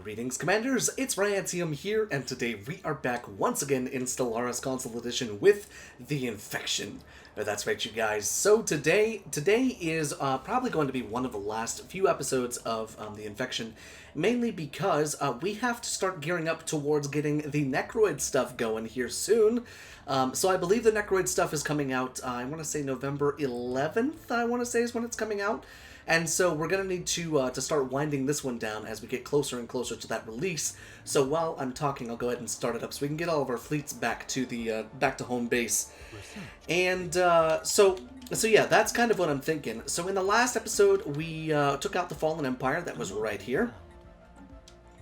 Greetings, Commanders! It's Ryant1UM here, and today we are back once again in Stellaris Console Edition with the Infection. That's right, you guys. So today is probably going to be one of the last few episodes of the Infection, mainly because we have to start gearing up towards getting the Necroid stuff going here soon. So I believe the Necroid stuff is coming out, I want to say November 11th, I want to say is when it's coming out. And so we're going to need to start winding this one down as we get closer and closer to that release. So while I'm talking, I'll go ahead and start it up so we can get all of our fleets back to the back to home base. And so yeah, that's kind of what I'm thinking. So in the last episode, we took out the Fallen Empire that was right here.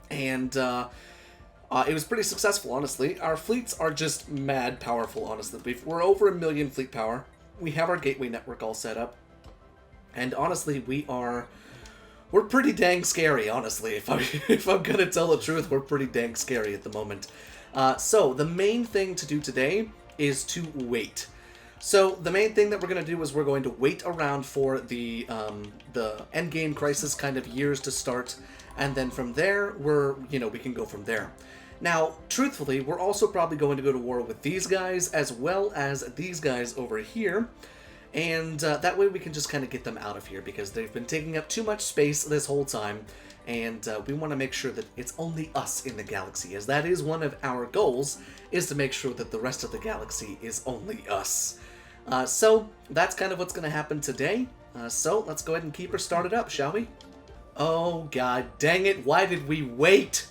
And it was pretty successful, honestly. Our fleets are just mad powerful, honestly. We're over 1 million fleet power. We have our gateway network all set up. And honestly, we're pretty dang scary, honestly. If I'm gonna tell the truth, we're pretty dang scary at the moment. So the main thing to do today is to wait. So the main thing that we're gonna do is we're going to wait around for the endgame crisis kind of years to start, and then from there we can go from there. Now, truthfully, we're also probably going to go to war with these guys as well as these guys over here. And that way we can just kind of get them out of here because they've been taking up too much space this whole time. And we want to make sure that it's only us in the galaxy, as that is one of our goals, is to make sure that the rest of the galaxy is only us. So that's kind of what's going to happen today. So let's go ahead and keep her started up, shall we? Oh, god dang it, why did we wait?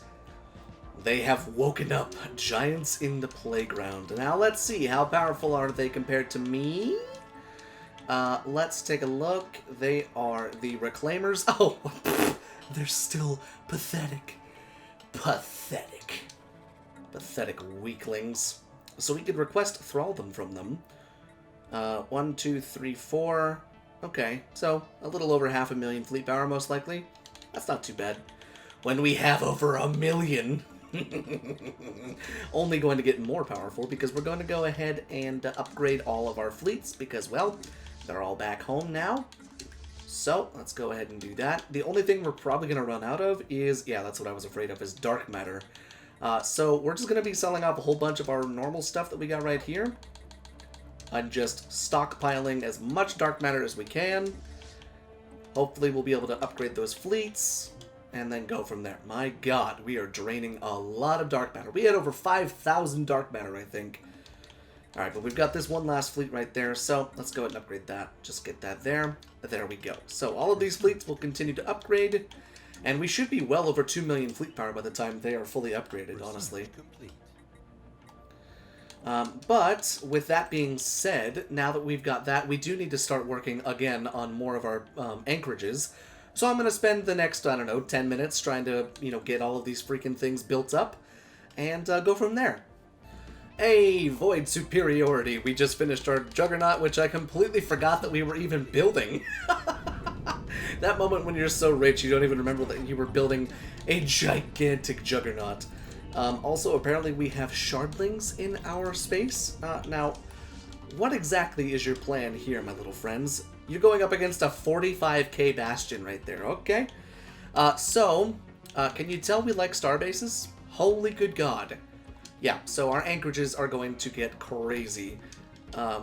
They have woken up, giants in the playground. Now let's see, how powerful are they compared to me? Let's take a look. They are the Reclaimers. Oh, they're still pathetic. Pathetic. Pathetic weaklings. So we could request thraldom from them. 1, 2, 3, 4. Okay, so a little over 500,000 fleet power, most likely. That's not too bad. When we have over 1 million. Only going to get more powerful because we're going to go ahead and upgrade all of our fleets because, well, they're all back home now. So let's go ahead and do that. The only thing we're probably going to run out of is, yeah, that's what I was afraid of, is dark matter. So we're just going to be selling off a whole bunch of our normal stuff that we got right here. And just stockpiling as much dark matter as we can. Hopefully we'll be able to upgrade those fleets. And then go from there. My god, we are draining a lot of dark matter. We had over 5,000 dark matter, I think. Alright, but we've got this one last fleet right there, so let's go ahead and upgrade that. Just get that there. There we go. So all of these fleets will continue to upgrade, and we should be well over 2 million fleet power by the time they are fully upgraded, honestly. But with that being said, now that we've got that, we do need to start working again on more of our anchorages. So I'm going to spend the next, I don't know, 10 minutes trying to, get all of these freaking things built up and go from there. Hey, Void Superiority. We just finished our Juggernaut, which I completely forgot that we were even building. That moment when you're so rich, you don't even remember that you were building a gigantic Juggernaut. Also, apparently we have Shardlings in our space. Now, what exactly is your plan here, my little friends? You're going up against a 45k Bastion right there, okay? Can you tell we like starbases? Holy good god. Yeah, so our anchorages are going to get crazy.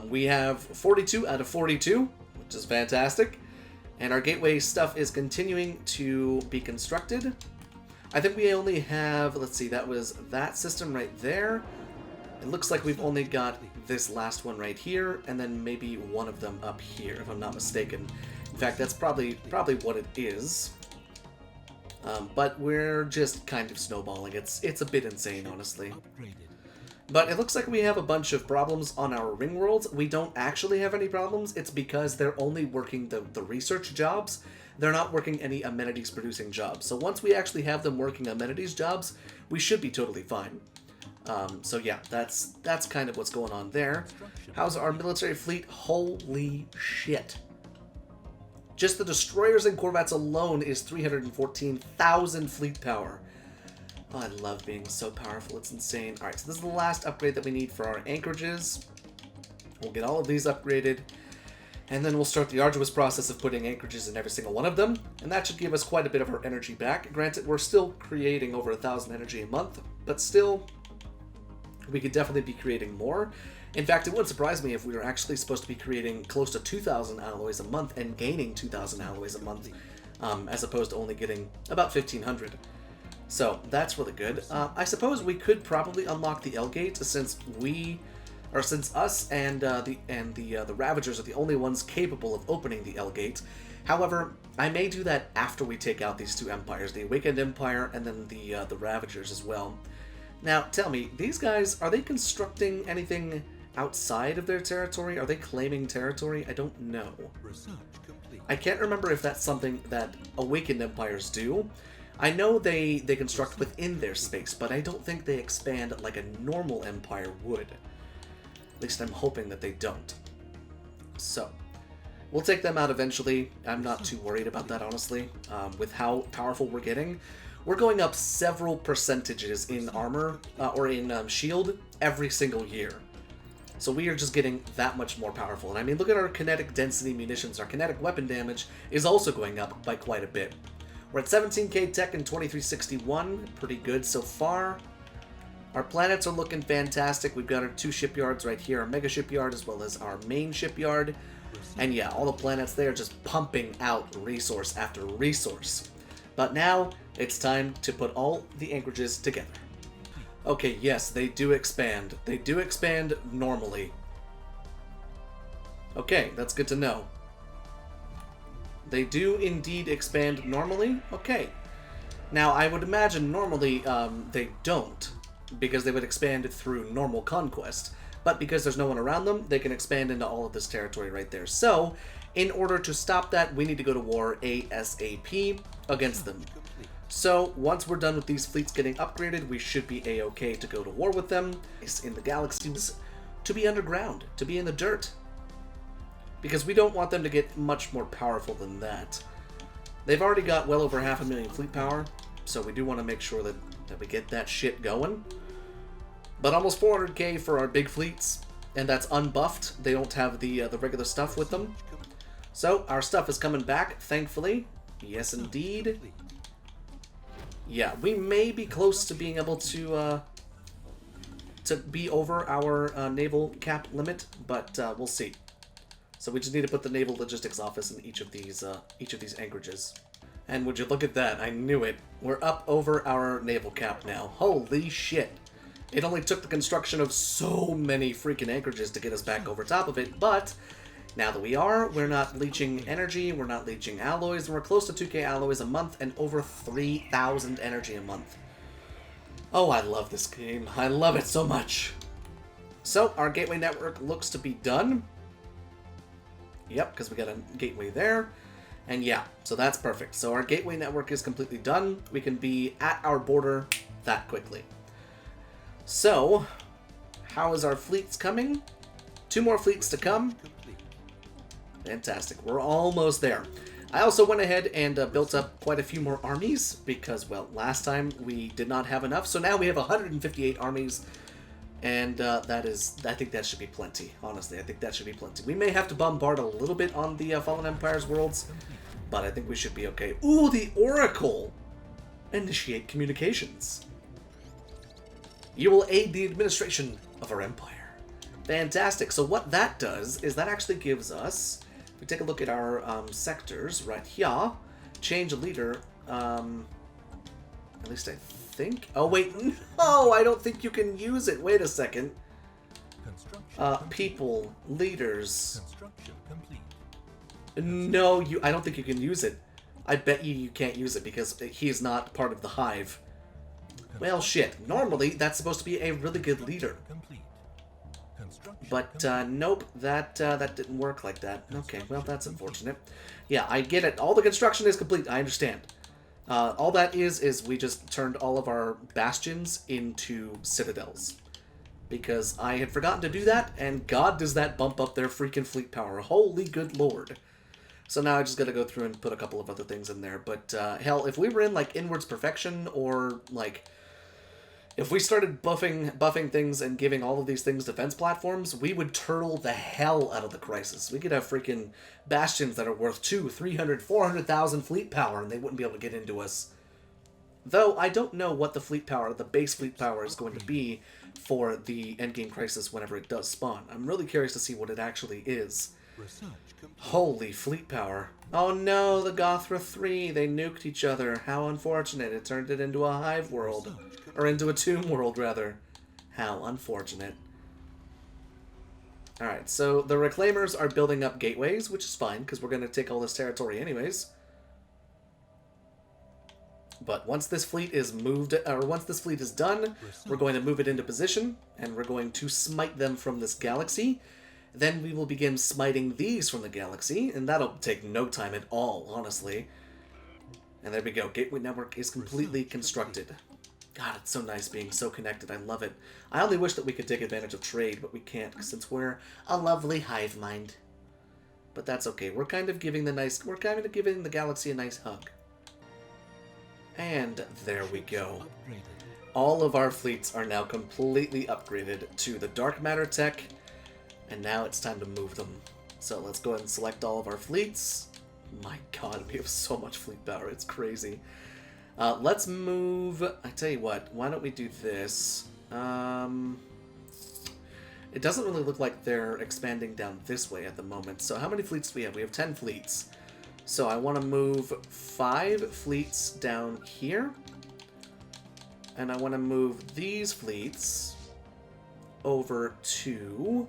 We have 42 out of 42, which is fantastic. And our gateway stuff is continuing to be constructed. I think we only have, let's see, that was that system right there. It looks like we've only got this last one right here, and then maybe one of them up here, if I'm not mistaken. In fact, that's probably what it is. But we're just kind of snowballing. It's a bit insane, honestly. But it looks like we have a bunch of problems on our ring worlds. We don't actually have any problems. It's because they're only working the research jobs. They're not working any amenities producing jobs. So once we actually have them working amenities jobs, we should be totally fine. So yeah, that's kind of what's going on there. How's our military fleet? Holy shit. Just the destroyers and corvettes alone is 314,000 fleet power. Oh, I love being so powerful, it's insane. Alright, so this is the last upgrade that we need for our anchorages. We'll get all of these upgraded. And then we'll start the arduous process of putting anchorages in every single one of them, and that should give us quite a bit of our energy back. Granted, we're still creating over 1,000 energy a month, but still, we could definitely be creating more. In fact, it wouldn't surprise me if we were actually supposed to be creating close to 2,000 alloys a month and gaining 2,000 alloys a month, as opposed to only getting about 1,500. So that's really good. I suppose we could probably unlock the L gate since us and the Ravagers are the only ones capable of opening the L gate. However, I may do that after we take out these two empires, the Awakened Empire and then the Ravagers as well. Now, tell me, these guys, are they constructing anything outside of their territory? Are they claiming territory? I don't know. I can't remember if that's something that Awakened Empires do. I know they construct within their space, but I don't think they expand like a normal empire would. At least I'm hoping that they don't. So, we'll take them out eventually. I'm not too worried about that, honestly. With how powerful we're getting. We're going up several percentages in armor, or in shield, every single year. So we are just getting that much more powerful. And I mean, look at our kinetic density munitions. Our kinetic weapon damage is also going up by quite a bit. We're at 17k tech and 2361. Pretty good so far. Our planets are looking fantastic. We've got our two shipyards right here, our mega shipyard as well as our main shipyard. And yeah, all the planets there just pumping out resource after resource. But now, it's time to put all the anchorages together. Okay, yes, they do expand. They do expand normally. Okay, that's good to know. They do indeed expand normally? Okay. Now, I would imagine normally they don't, because they would expand through normal conquest. But because there's no one around them, they can expand into all of this territory right there. So, in order to stop that, we need to go to war ASAP against them. So, once we're done with these fleets getting upgraded, we should be a-okay to go to war with them. In the galaxies, to be underground, to be in the dirt. Because we don't want them to get much more powerful than that. They've already got well over 500,000 fleet power, so we do want to make sure that we get that shit going. But almost 400k for our big fleets, and that's unbuffed. They don't have the regular stuff with them. So, our stuff is coming back, thankfully. Yes, indeed. Yeah, we may be close to being able to be over our naval cap limit, but we'll see. So we just need to put the naval logistics office in each of these anchorages. And would you look at that? I knew it. We're up over our naval cap now. Holy shit! It only took the construction of so many freaking anchorages to get us back over top of it, but now that we're not leaching energy, we're not leaching alloys, and we're close to 2k alloys a month and over 3,000 energy a month. Oh, I love this game. I love it so much. So, our gateway network looks to be done. Yep, because we got a gateway there. And yeah, so that's perfect. So our gateway network is completely done. We can be at our border that quickly. So, how is our fleets coming? 2 more fleets to come. Fantastic. We're almost there. I also went ahead and built up quite a few more armies because, well, last time we did not have enough. So now we have 158 armies. And I think that should be plenty. Honestly, I think that should be plenty. We may have to bombard a little bit on the Fallen Empire's worlds, but I think we should be okay. Ooh, the Oracle! Initiate communications. You will aid the administration of our empire. Fantastic. So what that does is that actually gives us, if we take a look at our sectors right here, change a leader, at least I think. Oh wait, no, I don't think you can use it. Wait a second. People, leaders. No, I don't think you can use it. I bet you can't use it because he's not part of the hive. Well, shit. Normally, that's supposed to be a really good leader. But, nope, that didn't work like that. Okay, well, that's unfortunate. Yeah, I get it. All the construction is complete. I understand. All that is we just turned all of our bastions into citadels. Because I had forgotten to do that, and God does that bump up their freaking fleet power. Holy good lord. So now I just gotta go through and put a couple of other things in there. But, hell, if we were in, like, Inwards Perfection or, like, If we started buffing things and giving all of these things defense platforms, we would turtle the hell out of the Crisis. We could have freaking bastions that are worth 200, 300, 400,000 fleet power, and they wouldn't be able to get into us. Though, I don't know what the fleet power, the base fleet power is going to be for the endgame Crisis whenever it does spawn. I'm really curious to see what it actually is. Holy fleet power. Oh no, the Gothra 3, they nuked each other. How unfortunate. It turned it into a hive world. Or into a tomb world, rather. How unfortunate. Alright, so the Reclaimers are building up gateways, which is fine, because we're going to take all this territory anyways. But once this fleet is moved, or once this fleet is done, we're going to move it into position, and we're going to smite them from this galaxy. Then we will begin smiting these from the galaxy, and that'll take no time at all, honestly. And there we go. Gateway network is completely constructed. God, it's so nice being so connected. I love it. I only wish that we could take advantage of trade, but we can't, since we're a lovely hive mind. But that's okay. We're kind of giving the galaxy a nice hug. And there we go. All of our fleets are now completely upgraded to the dark matter tech, and now it's time to move them. So let's go ahead and select all of our fleets. My god, we have so much fleet power, it's crazy. Let's move, I tell you what, why don't we do this? It doesn't really look like they're expanding down this way at the moment. So how many fleets do we have? We have 10 fleets. So I want to move 5 fleets down here. And I want to move these fleets over to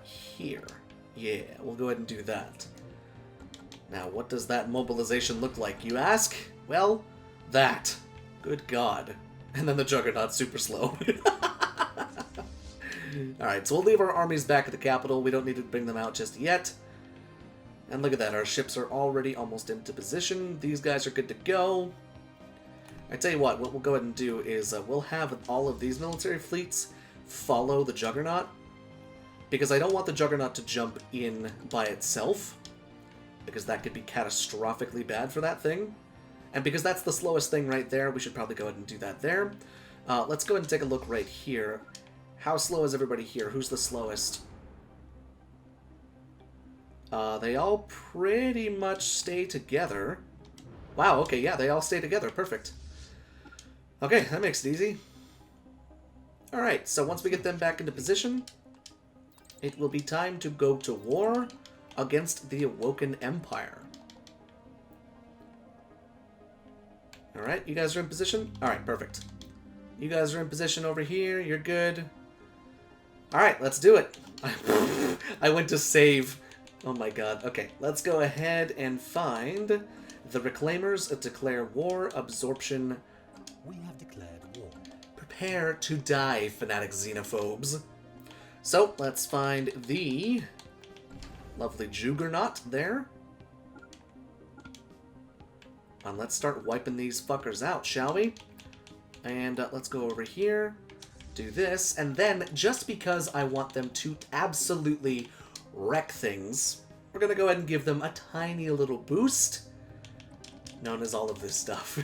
here. Yeah, we'll go ahead and do that. Now, what does that mobilization look like, you ask? Well, that. Good God. And then the Juggernaut's super slow. Alright, so we'll leave our armies back at the capital. We don't need to bring them out just yet. And look at that, our ships are already almost into position. These guys are good to go. I tell you what we'll go ahead and do is we'll have all of these military fleets follow the Juggernaut. Because I don't want the Juggernaut to jump in by itself. Because that could be catastrophically bad for that thing. And because that's the slowest thing right there, we should probably go ahead and do that there. Let's go ahead and take a look right here. How slow is everybody here? Who's the slowest? They all pretty much stay together. Wow, okay, yeah, they all stay together. Perfect. Okay, that makes it easy. Alright, so once we get them back into position, it will be time to go to war against the Awoken Empire. Alright, you guys are in position? Alright, perfect. You guys are in position over here. You're good. Alright, let's do it. I went to save. Oh my god. Okay, let's go ahead and find the Reclaimers declare war absorption. We have declared war. Prepare to die, fanatic xenophobes. So, let's find the lovely Juggernaut there. And let's start wiping these fuckers out, shall we? And let's go over here, do this, and then, just because I want them to absolutely wreck things, we're gonna go ahead and give them a tiny little boost, known as all of this stuff.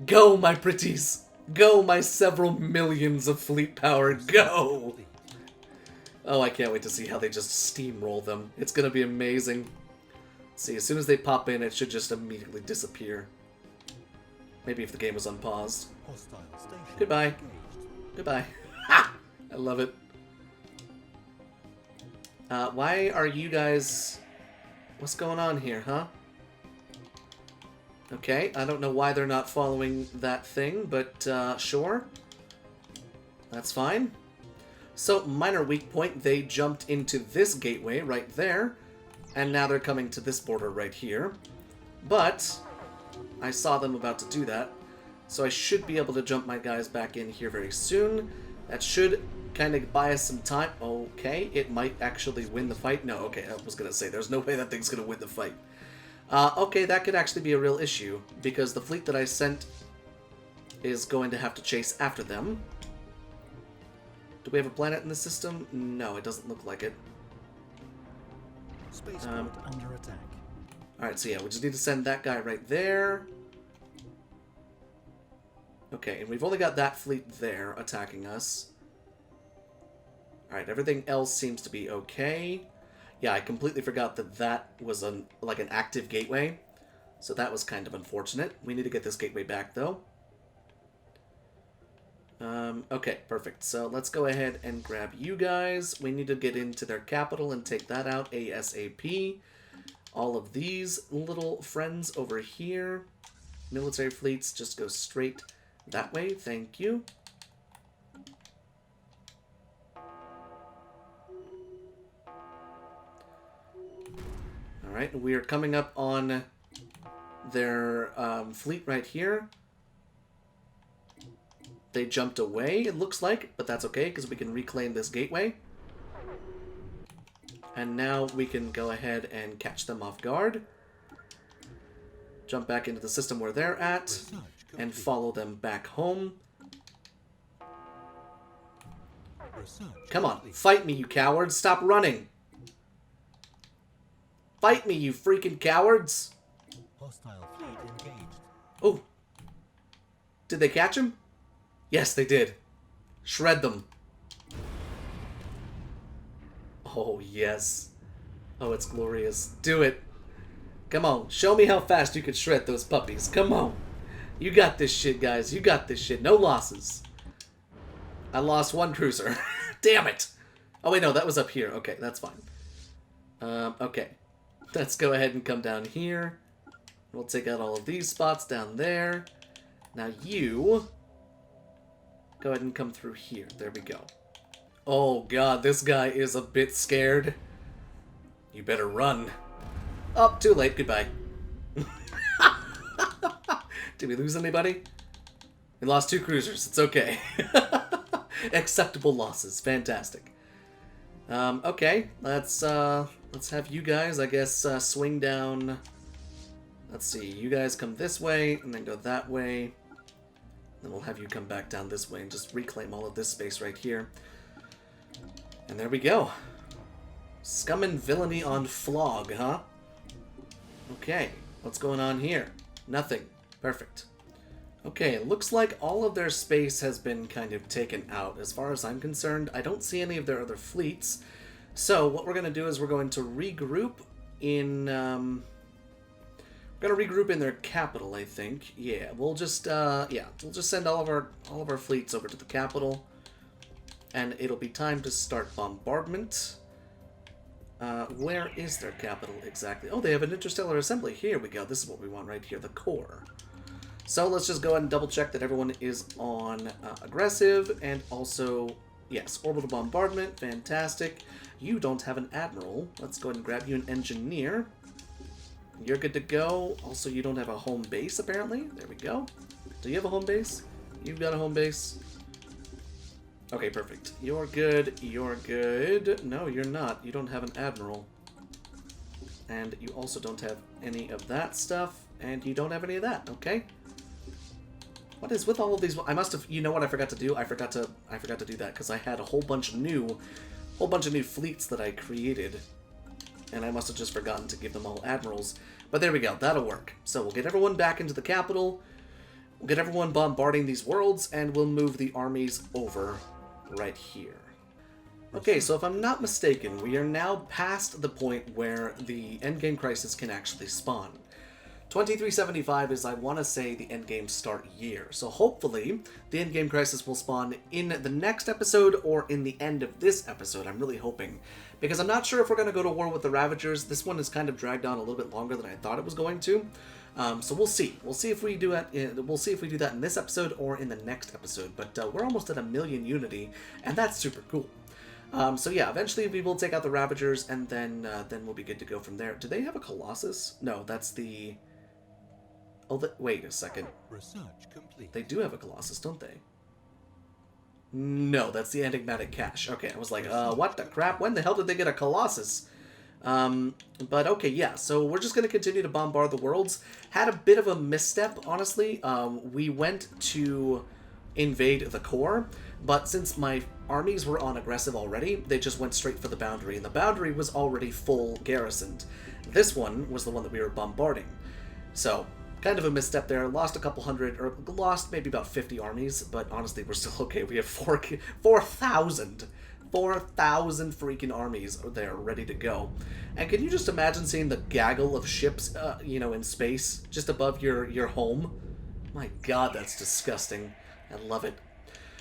Go, my pretties! Go, my several millions of fleet power, go! Oh, I can't wait to see how they just steamroll them. It's gonna be amazing. See, as soon as they pop in, it should just immediately disappear. Maybe if the game was unpaused. Goodbye. Goodbye. Ha! I love it. Why are you guys... What's going on here, huh? Okay, I don't know why they're not following that thing, but sure. That's fine. So, minor weak point, they jumped into this gateway right there, and now they're coming to this border right here. But I saw them about to do that, so I should be able to jump my guys back in here very soon. That should kind of buy us some time. Okay, it might actually win the fight. No, okay, I was going to say, there's no way that thing's going to win the fight. Okay, that could actually be a real issue, because the fleet that I sent is going to have to chase after them. Do we have a planet in the system? No, it doesn't look like it. Spaceport under attack. Alright, so yeah, we just need to send that guy right there. Okay, and we've only got that fleet there attacking us. Alright, everything else seems to be okay. Yeah, I completely forgot that that was like an active gateway. So that was kind of unfortunate. We need to get this gateway back, though. Okay, perfect. So let's go ahead and grab you guys. We need to get into their capital and take that out ASAP. All of these little friends over here. Military fleets just go straight that way. Thank you. Alright, we are coming up on their fleet right here. They jumped away, it looks like, but that's okay, because we can reclaim this gateway. And now we can go ahead and catch them off guard. Jump back into the system where they're at, and follow them back home. Come on, fight me, you cowards! Stop running! Fight me, you freaking cowards! Hostile fleet engaged. Oh. Did they catch him? Yes, they did. Shred them. Oh, yes. Oh, it's glorious. Do it. Come on. Show me how fast you can shred those puppies. Come on. You got this shit, guys. You got this shit. No losses. I lost one cruiser. Damn it. Oh, wait, no. That was up here. Okay, that's fine. Okay. Let's go ahead and come down here. We'll take out all of these spots down there. Now you... go ahead and come through here. There we go. Oh, God. This guy is a bit scared. You better run. Oh, too late. Goodbye. Did we lose anybody? We lost 2 cruisers. It's okay. Acceptable losses. Fantastic. Okay. Let's have you guys, I guess, swing down. Let's see. You guys come this way and then go that way. Then we'll have you come back down this way and just reclaim all of this space right here. And there we go. Scum and villainy on flog, huh? Okay. What's going on here? Nothing. Perfect. Okay, it looks like all of their space has been kind of taken out. As far as I'm concerned, I don't see any of their other fleets. So what we're going to do is we're going to regroup in... we're going to regroup in their capital, I think. Yeah, we'll just send all of our fleets over to the capital. And it'll be time to start bombardment. Where is their capital exactly? Oh, they have an interstellar assembly. Here we go. This is what we want right here, the core. So let's just go ahead and double check that everyone is on aggressive, and also, yes, orbital bombardment. Fantastic. You don't have an admiral. Let's go ahead and grab you an engineer. You're good to go. Also, you don't have a home base, apparently. There we go. Do you have a home base? You've got a home base. Okay, perfect. You're good. You're good. No, you're not. You don't have an admiral. And you also don't have any of that stuff. And you don't have any of that. Okay. What is with all of these? I must have. You know what I forgot to do? I forgot to do that because I had a whole bunch of new fleets that I created, and I must have just forgotten to give them all admirals. But there we go. That'll work. So we'll get everyone back into the capital. We'll get everyone bombarding these worlds, and we'll move the armies over right here. Okay, so if I'm not mistaken, we are now past the point where the endgame crisis can actually spawn. 2375 is, I want to say, the endgame start year. So hopefully, the endgame crisis will spawn in the next episode or in the end of this episode. I'm really hoping. Because I'm not sure if we're going to go to war with the Ravagers. This one has kind of dragged on a little bit longer than I thought it was going to. So we'll see. We'll see if we do it. We'll see if we do that in this episode or in the next episode. But we're almost at 1,000,000 unity, and that's super cool. So yeah, eventually we will take out the Ravagers, and then we'll be good to go from there. Do they have a Colossus? No, that's the... Oh, wait a second. Research complete. They do have a Colossus, don't they? No, that's the enigmatic cache. Okay, I was like, what the crap? When the hell did they get a Colossus? But okay, yeah, so we're just going to continue to bombard the worlds. Had a bit of a misstep, honestly. We went to invade the core, but since my armies were on aggressive already, they just went straight for the boundary, and the boundary was already full garrisoned. This one was the one that we were bombarding. So, Kind of a misstep there. Lost a couple hundred, or lost maybe about 50 armies, but honestly, we're still okay. We have 4,000 freaking armies there ready to go. And can you just imagine seeing the gaggle of ships, you know, in space just above your home? My God, that's disgusting. I love it.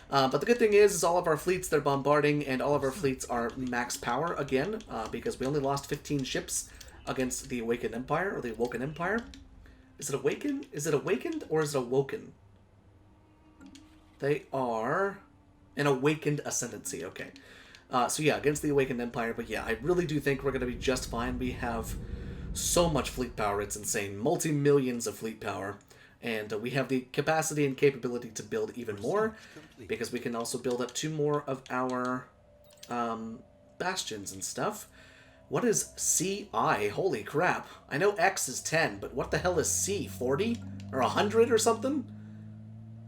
But the good thing is all of our fleets they're bombarding, and all of our fleets are max power again, because we only lost 15 ships against the Awakened Empire, or the Awoken Empire. Is it awakened? Is it awakened or is it awoken? They are an awakened ascendancy. Okay. So yeah, against the Awakened Empire. But yeah, I really do think we're going to be just fine. We have so much fleet power. It's insane. Multi-millions of fleet power. And we have the capacity and capability to build even more. Because we can also build up 2 more of our bastions and stuff. What is CI? Holy crap. I know X is 10, but what the hell is C? 40? Or 100 or something?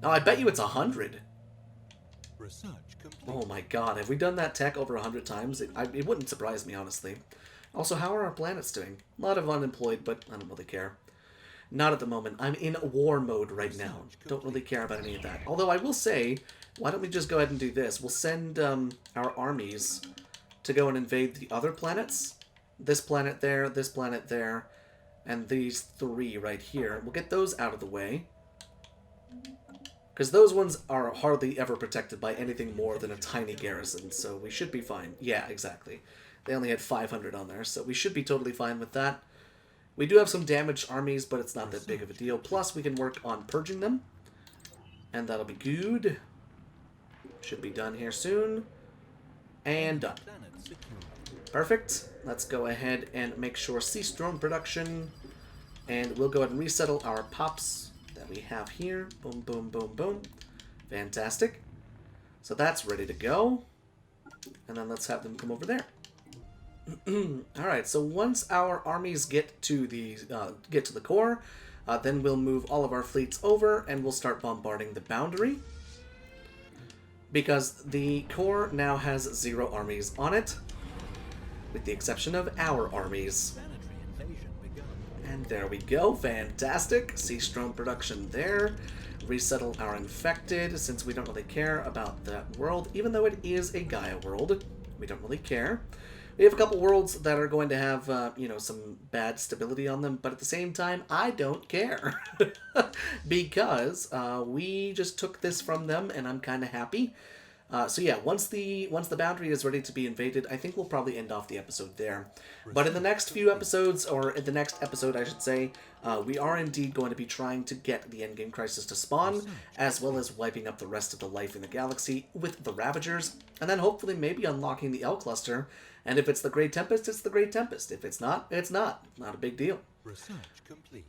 No, I bet you it's 100. Research complete. Oh my God, have we done that tech over 100 times? It wouldn't surprise me, honestly. Also, how are our planets doing? A lot of unemployed, but I don't really care. Not at the moment. I'm in war mode right now. Don't really care about any of that. Although I will say, why don't we just go ahead and do this? We'll send our armies to go and invade the other planets. This planet there, and these 3 right here. We'll get those out of the way. Because those ones are hardly ever protected by anything more than a tiny garrison, so we should be fine. Yeah, exactly. They only had 500 on there, so we should be totally fine with that. We do have some damaged armies, but it's not that big of a deal. Plus, we can work on purging them, and that'll be good. Should be done here soon. And done. Perfect. Let's go ahead and make sure cease drone production. And we'll go ahead and resettle our pops that we have here. Boom, boom, boom, boom. Fantastic. So that's ready to go. And then let's have them come over there. Alright, so once our armies get to the core, then we'll move all of our fleets over and we'll start bombarding the boundary. Because the core now has 0 armies on it, with the exception of our armies. And there we go, fantastic. Cease drone production there. Resettle our infected, since we don't really care about that world, even though it is a Gaia world. We don't really care. We have a couple worlds that are going to have, you know, some bad stability on them, but at the same time, I don't care. Because we just took this from them, and I'm kind of happy. So yeah, once the boundary is ready to be invaded, I think we'll probably end off the episode there. But in the next few episodes, or in the next episode, I should say, we are indeed going to be trying to get the endgame crisis to spawn, as well as wiping up the rest of the life in the galaxy with the Ravagers, and then hopefully maybe unlocking the L cluster. And if it's the Great Tempest, it's the Great Tempest. If it's not, it's not. Not a big deal. Research complete.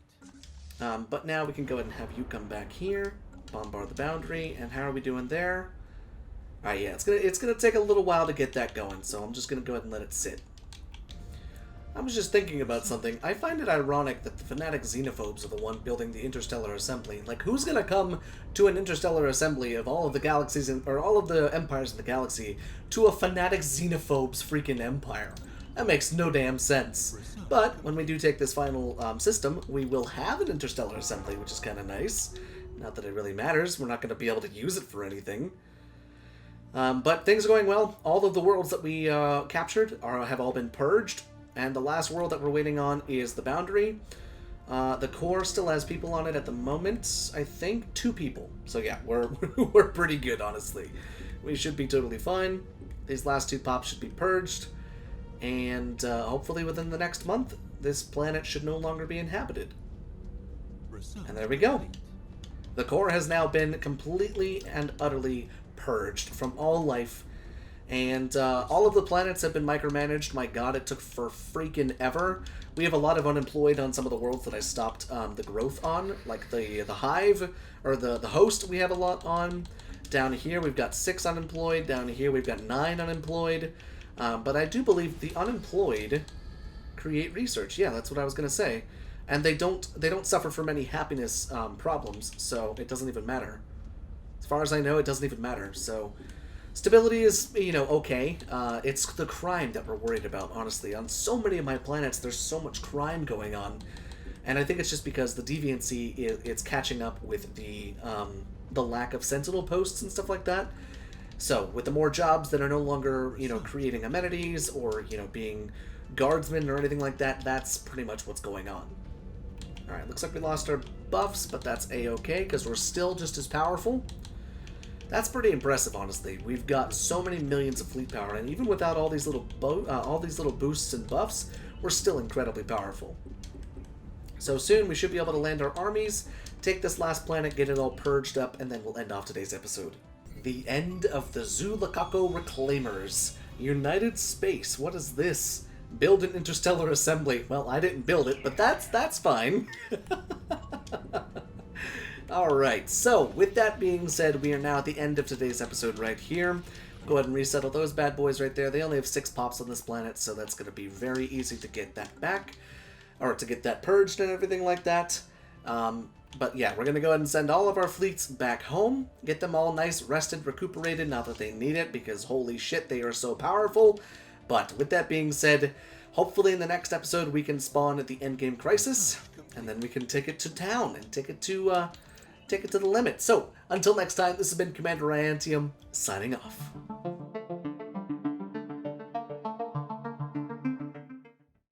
But now we can go ahead and have you come back here, bombard the boundary, and how are we doing there? Alright, yeah, it's gonna take a little while to get that going, so I'm just gonna go ahead and let it sit. I was just thinking about something. I find it ironic that the fanatic xenophobes are the one building the interstellar assembly. Like, who's gonna come to an interstellar assembly of all of the galaxies, or all of the empires in the galaxy, to a fanatic xenophobes freaking empire? That makes no damn sense. But when we do take this final system, we will have an interstellar assembly, which is kind of nice. Not that it really matters. We're not going to be able to use it for anything. But things are going well. All of the worlds that we captured have all been purged. And the last world that we're waiting on is the boundary. The core still has people on it at the moment. I think 2 people. So yeah, we're pretty good, honestly. We should be totally fine. These last 2 pops should be purged. And hopefully within the next month, this planet should no longer be inhabited. And there we go. The core has now been completely and utterly purged from all life. And all of the planets have been micromanaged. My god, it took for freaking ever. We have a lot of unemployed on some of the worlds that I stopped the growth on. Like the hive, or the host we have a lot on. Down here we've got 6 unemployed. Down here we've got 9 unemployed. But I do believe the unemployed create research. Yeah, that's what I was going to say. And they don't suffer from any happiness problems, so it doesn't even matter. As far as I know, it doesn't even matter. So stability is, you know, okay. It's the crime that we're worried about, honestly. On so many of my planets, there's so much crime going on. And I think it's just because the deviancy, it's catching up with the lack of sentinel posts and stuff like that. So, with the more jobs that are no longer, creating amenities or, being guardsmen or anything like that, that's pretty much what's going on. Alright, looks like we lost our buffs, but that's a-okay, because we're still just as powerful. That's pretty impressive, honestly. We've got so many millions of fleet power, and even without all these little boosts and buffs, we're still incredibly powerful. So soon we should be able to land our armies, take this last planet, get it all purged up, and then we'll end off today's episode. The end of the Zulakako Reclaimers. United Space. What is this? Build an interstellar assembly. Well, I didn't build it, but that's fine. Alright, so with that being said, we are now at the end of today's episode right here. Go ahead and resettle those bad boys right there. They only have 6 pops on this planet, so that's going to be very easy to get that back. Or to get that purged and everything like that. But yeah, we're going to go ahead and send all of our fleets back home. Get them all nice, rested, recuperated, now that they need it, because holy shit, they are so powerful. But with that being said, hopefully in the next episode we can spawn at the endgame crisis, and then we can take it to town and take it to the limit. So until next time, this has been Commander Ryantium signing off.